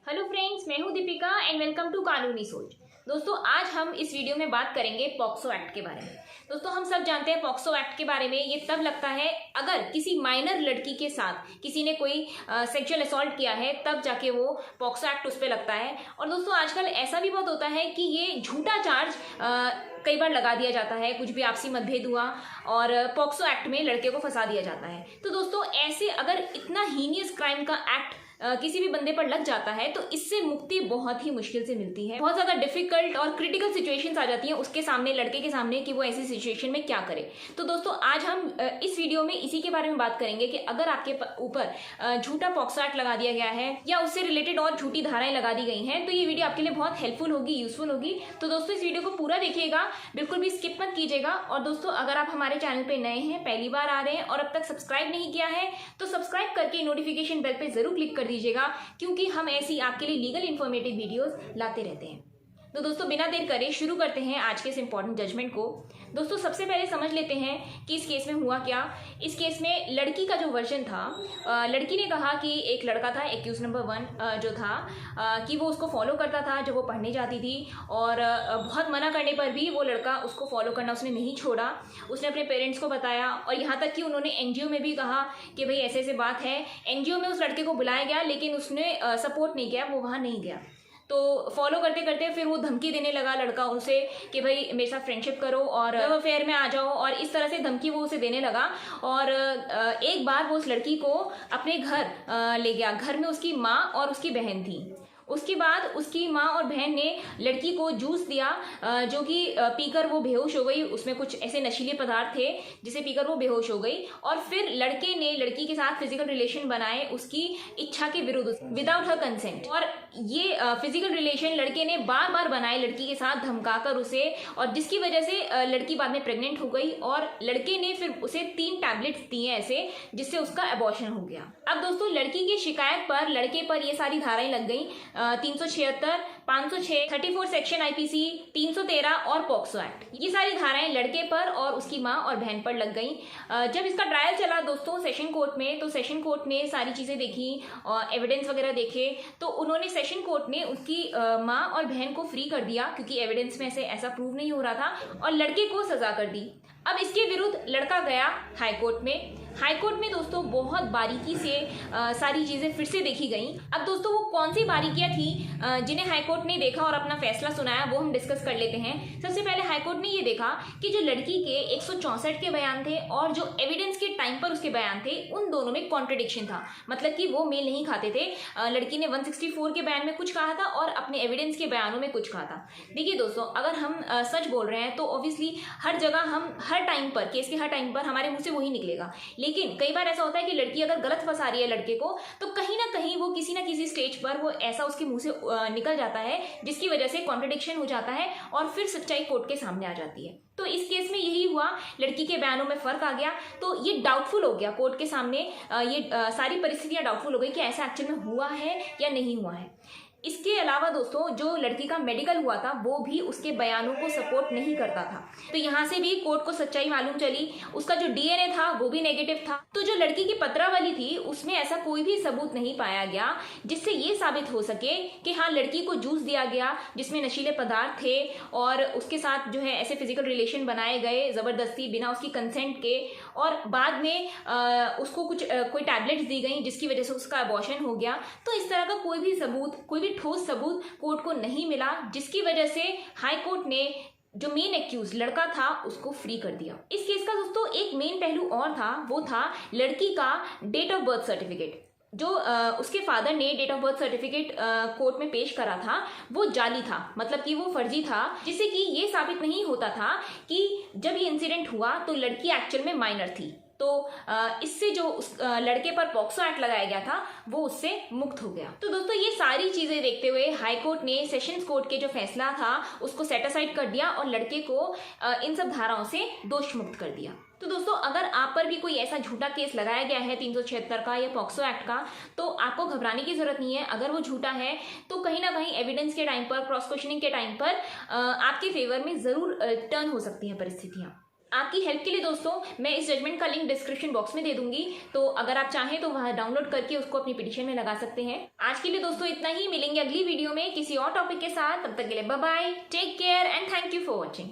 Hello friends, मैं हूं Deepika and welcome to कानूनी सोच। दोस्तों, आज हम इस वीडियो में बात करेंगे पॉक्सो एक्ट के बारे में। दोस्तों, हम सब जानते हैं पॉक्सो एक्ट के बारे में। ये तब लगता है अगर किसी माइनर लड़की के साथ किसी ने कोई सेक्सुअल असॉल्ट किया है, तब जाके वो पॉक्सो एक्ट उस पर लगता है। और दोस्तों, आजकल ऐसा भी बहुत होता है कि ये झूठा चार्ज कई बार लगा दिया जाता है। कुछ भी आपसी मतभेद हुआ और पॉक्सो एक्ट में लड़के को फंसा दिया जाता है। तो दोस्तों, ऐसे अगर इतना हीनियस क्राइम का एक्ट किसी भी बंदे पर लग जाता है तो इससे मुक्ति बहुत ही मुश्किल से मिलती है। बहुत ज्यादा डिफिकल्ट और क्रिटिकल सिचुएशंस आ जाती हैं उसके सामने, लड़के के सामने, कि वो ऐसी सिचुएशन में क्या करे। तो दोस्तों, आज हम इस वीडियो में इसी के बारे में बात करेंगे कि अगर आपके ऊपर झूठा पॉक्सो एक्ट लगा दिया गया है या उससे रिलेटेड और झूठी धाराएं लगा दी गई हैं, तो ये वीडियो आपके लिए बहुत हेल्पफुल होगी, यूजफुल होगी। तो दोस्तों, इस वीडियो को पूरा देखिएगा, बिल्कुल भी स्किप मत कीजिएगा। और दोस्तों, अगर आप हमारे चैनल पे नए हैं, पहली बार आ रहे हैं और अब तक सब्सक्राइब नहीं किया है, तो सब्सक्राइब करके नोटिफिकेशन बेल पे जरूर क्लिक कर दीजिएगा, क्योंकि हम ऐसी आपके लिए लीगल इन्फॉर्मेटिव वीडियोस लाते रहते हैं। तो दोस्तों, बिना देर करे शुरू करते हैं आज के इस इंपॉर्टेंट जजमेंट को। दोस्तों, सबसे पहले समझ लेते हैं कि इस केस में हुआ क्या। इस केस में लड़की का जो वर्जन था, लड़की ने कहा कि एक लड़का था, एक्यूज नंबर 1 जो था, कि वो उसको फॉलो करता था जब वो पढ़ने जाती थी, और बहुत मना करने पर भी वो लड़का उसको फॉलो करना उसने नहीं छोड़ा। उसने अपने पेरेंट्स को बताया, और यहाँ तक कि उन्होंने एनजीओ में भी कहा कि भाई ऐसे ऐसे बात है। एनजीओ में उस लड़के को बुलाया गया, लेकिन उसने सपोर्ट नहीं किया, वो वहाँ नहीं गया। तो फॉलो करते करते फिर वो धमकी देने लगा लड़का उसे कि भाई मेरे साथ फ्रेंडशिप करो और लव अफेयर में आ जाओ, और इस तरह से धमकी वो उसे देने लगा। और एक बार वो उस लड़की को अपने घर ले गया। घर में उसकी माँ और उसकी बहन थी। उसके बाद उसकी माँ और बहन ने लड़की को जूस दिया, जो कि पीकर वो बेहोश हो गई। उसमें कुछ ऐसे नशीले पदार्थ थे जिसे पीकर वो बेहोश हो गई। और फिर लड़के ने लड़की के साथ फिजिकल रिलेशन बनाए उसकी इच्छा के विरुद्ध, विदाउट हर कंसेंट। और ये फिजिकल रिलेशन लड़के ने बार बार बनाए लड़की के साथ, धमकाकर उसे, और जिसकी वजह से लड़की बाद में प्रेग्नेंट हो गई। और लड़के ने फिर उसे 3 टैबलेट्स दिए ऐसे, जिससे उसका एबॉर्शन हो गया। अब दोस्तों, लड़की की शिकायत पर लड़के पर ये सारी धाराएं लग गई, 376, 506, 34 सेक्शन आईपीसी, 313 और पॉक्सो एक्ट। ये सारी धाराएं लड़के पर और उसकी माँ और बहन पर लग गई। जब इसका ट्रायल चला दोस्तों सेशन कोर्ट में, तो सेशन कोर्ट ने सारी चीजें देखी और एविडेंस वगैरह देखे, तो उन्होंने सेशन कोर्ट ने उसकी माँ और बहन को फ्री कर दिया, क्योंकि एविडेंस में से ऐसा प्रूव नहीं हो रहा था, और लड़के को सजा कर दी। अब इसके विरुद्ध लड़का गया हाई कोर्ट में। हाई कोर्ट में दोस्तों बहुत बारीकी से सारी चीजें फिर से देखी गई। अब दोस्तों, वो कौन सी बारीकियां थी जिन्हें हाई कोर्ट ने देखा और अपना फैसला सुनाया, वो हम डिस्कस कर लेते हैं। सबसे पहले हाई कोर्ट ने ये देखा कि जो लड़की के 164 के बयान थे और जो एविडेंस के टाइम पर उसके बयान थे, उन दोनों में कॉन्ट्रडिक्शन था। मतलब कि वो मेल नहीं खाते थे। लड़की ने 164 के बयान में कुछ कहा था और अपने एविडेंस के बयानों में कुछ कहा था। देखिए दोस्तों, अगर हम सच बोल रहे हैं तो ऑब्वियसली हर जगह हम हर टाइम पर, केस के हर टाइम पर हमारे मुंह से वही निकलेगा। लेकिन कई बार ऐसा होता है कि लड़की अगर गलत फंसा रही है लड़के को, तो कहीं ना कहीं वो किसी ना किसी स्टेज पर वो ऐसा उसके मुंह से निकल जाता है, जिसकी वजह से कॉन्ट्रडिक्शन हो जाता है और फिर सच्चाई कोर्ट के सामने आ जाती है। तो इस केस में यही हुआ, लड़की के बयानों में फर्क आ गया, तो ये डाउटफुल हो गया कोर्ट के सामने। ये सारी परिस्थितियां डाउटफुल हो गई कि ऐसा एक्चुअल में हुआ है या नहीं हुआ है। इसके अलावा दोस्तों, जो लड़की का मेडिकल हुआ था वो भी उसके बयानों को सपोर्ट नहीं करता था। तो यहाँ से भी कोर्ट को सच्चाई मालूम चली। उसका जो डीएनए था वो भी नेगेटिव था। तो जो लड़की की पत्रावली थी उसमें ऐसा कोई भी सबूत नहीं पाया गया जिससे ये साबित हो सके कि हाँ, लड़की को जूस दिया गया जिसमें नशीले पदार्थ थे, और उसके साथ जो है ऐसे फिजिकल रिलेशन बनाए गए जबरदस्ती, बिना उसकी कंसेंट के, और बाद में उसको कोई टैबलेट्स दी गई जिसकी वजह से उसका अबॉर्शन हो गया। तो इस तरह का कोई भी सबूत, कोई भी ठोस सबूत कोर्ट को नहीं मिला, जिसकी वजह से हाई कोर्ट ने जो मेन एक्यूज लड़का था उसको फ्री कर दिया। इस केस का दोस्तों एक मेन पहलू और था, वो था लड़की का डेट ऑफ बर्थ सर्टिफिकेट। जो उसके फादर ने date of birth certificate court में पेश करा था, वो जाली था, मतलब कि वो फर्जी था, जिससे कि ये साबित नहीं होता था कि जब ये इंसिडेंट हुआ तो लड़की एक्चुअल में माइनर थी। तो इससे जो उस लड़के पर पॉक्सो एक्ट लगाया गया था वो उससे मुक्त हो गया। तो दोस्तों, ये सारी चीजें देखते हुए हाई कोर्ट ने सेशंस कोर्ट के जो फैसला था उसको सेट असाइड कर दिया और लड़के को इन सब धाराओं से दोष मुक्त कर दिया। तो दोस्तों, अगर आप पर भी कोई ऐसा झूठा केस लगाया गया है 376 का या पॉक्सो एक्ट का, तो आपको घबराने की जरूरत नहीं है। अगर वो झूठा है तो कहीं ना कहीं एविडेंस के टाइम पर, क्रॉस क्वेश्चनिंग के टाइम पर आपके फेवर में जरूर टर्न हो सकती हैं परिस्थितियां। आपकी हेल्प के लिए दोस्तों मैं इस जजमेंट का लिंक डिस्क्रिप्शन बॉक्स में दे दूंगी, तो अगर आप चाहें तो वहां डाउनलोड करके उसको अपनी पिटीशन में लगा सकते हैं। आज के लिए दोस्तों इतना ही, मिलेंगे अगली वीडियो में किसी और टॉपिक के साथ। तब तक के लिए bye bye, take care and thank you for watching.